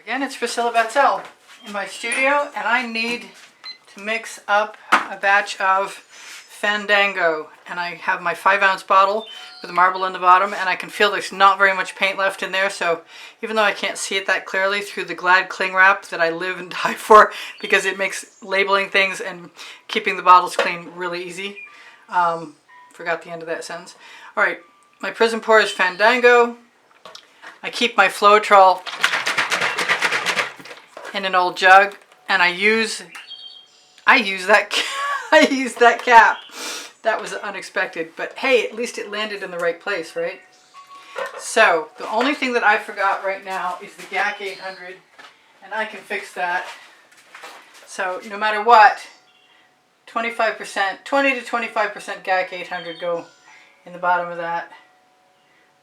Again, it's Priscilla Batzell in my studio, and I need to mix up a batch of Fandango. And I have my 5-ounce bottle with a marble in the bottom, and I can feel there's not very much paint left in there, so even though I can't see it that clearly through the Glad cling wrap that I live and die for because it makes labeling things and keeping the bottles clean really easy. Forgot the end of that sentence. Alright, my Prizm Pour is Fandango. I keep my Floetrol in an old jug, and I use that cap. That was unexpected, but hey, at least it landed in the right place, right? So the only thing that I forgot right now is the GAC 800, and I can fix that. So no matter what, 25%, 20 to 25% GAC 800 go in the bottom of that.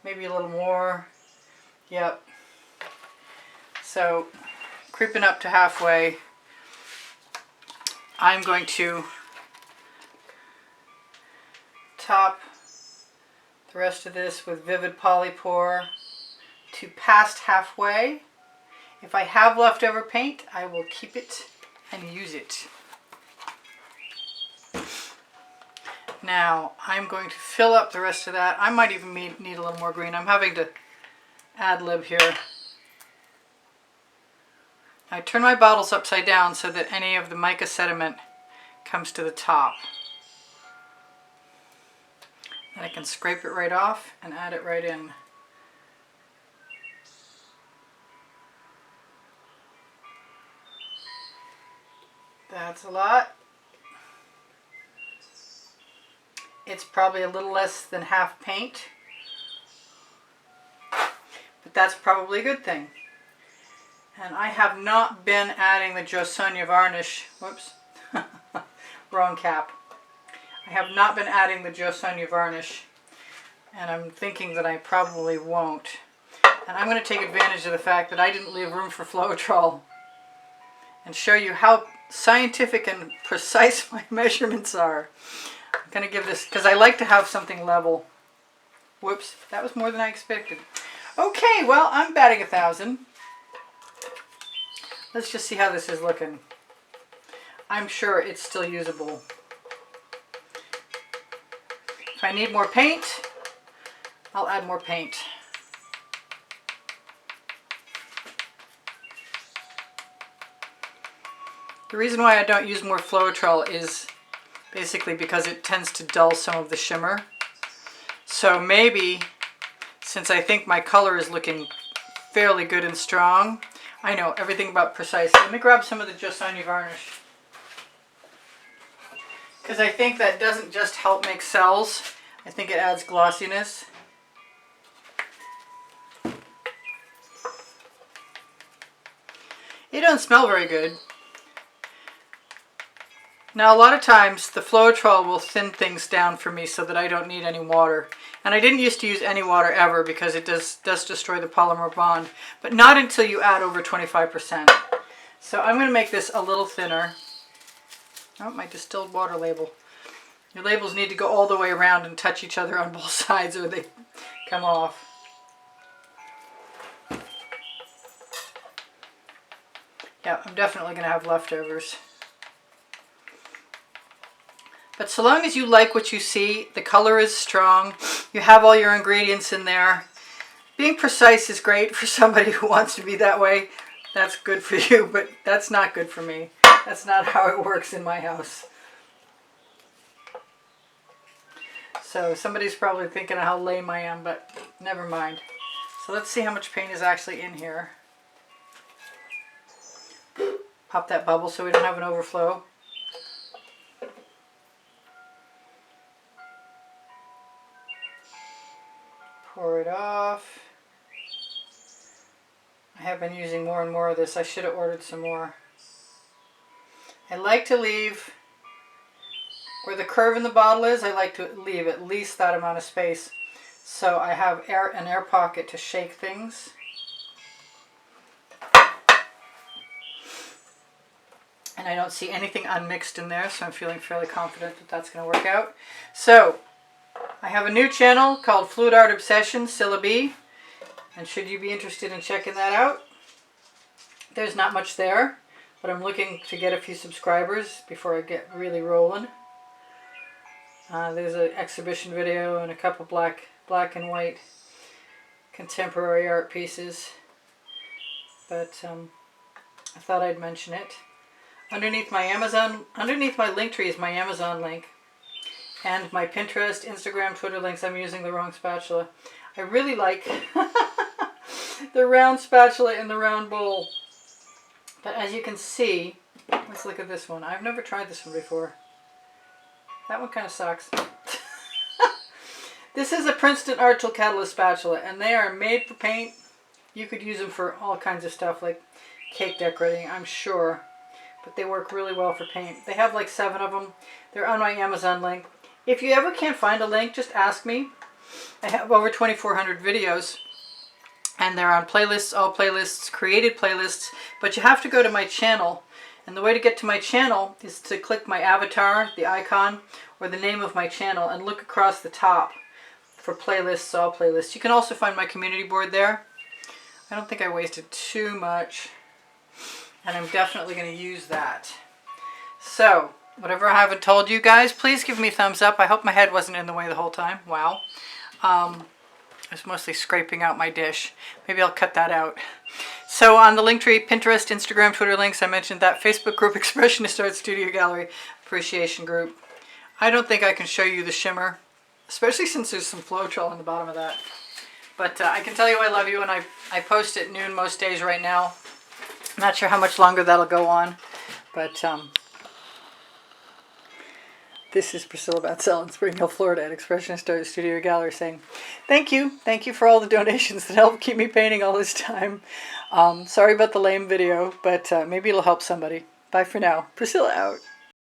Maybe a little more. Yep. So creeping up to halfway, I'm going to top the rest of this with Vivid Polypore to past halfway. If I have leftover paint, I will keep it and use it. Now I'm going to fill up the rest of that. I might even need a little more green. I'm having to ad-lib here. I turn my bottles upside down so that any of the mica sediment comes to the top. And I can scrape it right off and add it right in. That's a lot. It's probably a little less than half paint, but that's probably a good thing. And I have not been adding the Josonja varnish. Whoops, wrong cap. I have not been adding the Josonja varnish, and I'm thinking that I probably won't. And I'm going to take advantage of the fact that I didn't leave room for Floetrol and show you how scientific and precise my measurements are. I'm going to give this, because I like to have something level. Whoops, that was more than I expected. Okay, well, I'm batting 1,000. Let's just see how this is looking. I'm sure it's still usable. If I need more paint, I'll add more paint. The reason why I don't use more Floetrol is basically because it tends to dull some of the shimmer. So maybe, since I think my color is looking fairly good and strong, I know everything about precise. Let me grab some of the Josonja varnish, because I think that doesn't just help make cells, I think it adds glossiness. It doesn't smell very good. Now a lot of times the Floetrol will thin things down for me so that I don't need any water. And I didn't used to use any water ever because it does destroy the polymer bond. But not until you add over 25%. So I'm going to make this a little thinner. Oh, my distilled water label. Your labels need to go all the way around and touch each other on both sides or they come off. Yeah, I'm definitely going to have leftovers. But so long as you like what you see, the color is strong, you have all your ingredients in there. Being precise is great for somebody who wants to be that way. That's good for you, but that's not good for me. That's not how it works in my house. So somebody's probably thinking of how lame I am, but never mind. So let's see how much paint is actually in here. Pop that bubble so we don't have an overflow. Pour it off. I have been using more and more of this. I should have ordered some more. I like to leave where the curve in the bottle is. I like to leave at least that amount of space so I have an air pocket to shake things. And I don't see anything unmixed in there, so I'm feeling fairly confident that that's going to work out. So I have a new channel called Fluid Art Obsession, Priscilla B. And should you be interested in checking that out, there's not much there, but I'm looking to get a few subscribers before I get really rolling. There's an exhibition video and a couple black and white contemporary art pieces, but I thought I'd mention it. Underneath my link tree is my Amazon link, and my Pinterest, Instagram, Twitter links. I'm using the wrong spatula. I really like the round spatula in the round bowl. But as you can see, let's look at this one. I've never tried this one before. That one kind of sucks. This is a Princeton Art Tool Catalyst spatula, and they are made for paint. You could use them for all kinds of stuff, like cake decorating, I'm sure. But they work really well for paint. They have like 7 of them. They're on my Amazon link. If you ever can't find a link, just ask me. I have over 2,400 videos. And they're on playlists, all playlists, created playlists. But you have to go to my channel. And the way to get to my channel is to click my avatar, the icon, or the name of my channel, and look across the top for playlists, all playlists. You can also find my community board there. I don't think I wasted too much. And I'm definitely going to use that. So, whatever I haven't told you guys, please give me a thumbs up. I hope my head wasn't in the way the whole time. Wow. I was mostly scraping out my dish. Maybe I'll cut that out. So on the Linktree, Pinterest, Instagram, Twitter links, I mentioned that Facebook group, Expressionist Art Studio Gallery Appreciation Group. I don't think I can show you the shimmer, especially since there's some Floetrol on the bottom of that. But I can tell you I love you, and I post at noon most days right now. I'm not sure how much longer that'll go on, but this is Priscilla Batzell in Spring Hill, Florida at Expressionist Art Studio Gallery saying, thank you for all the donations that help keep me painting all this time. Sorry about the lame video, but maybe it'll help somebody. Bye for now. Priscilla out.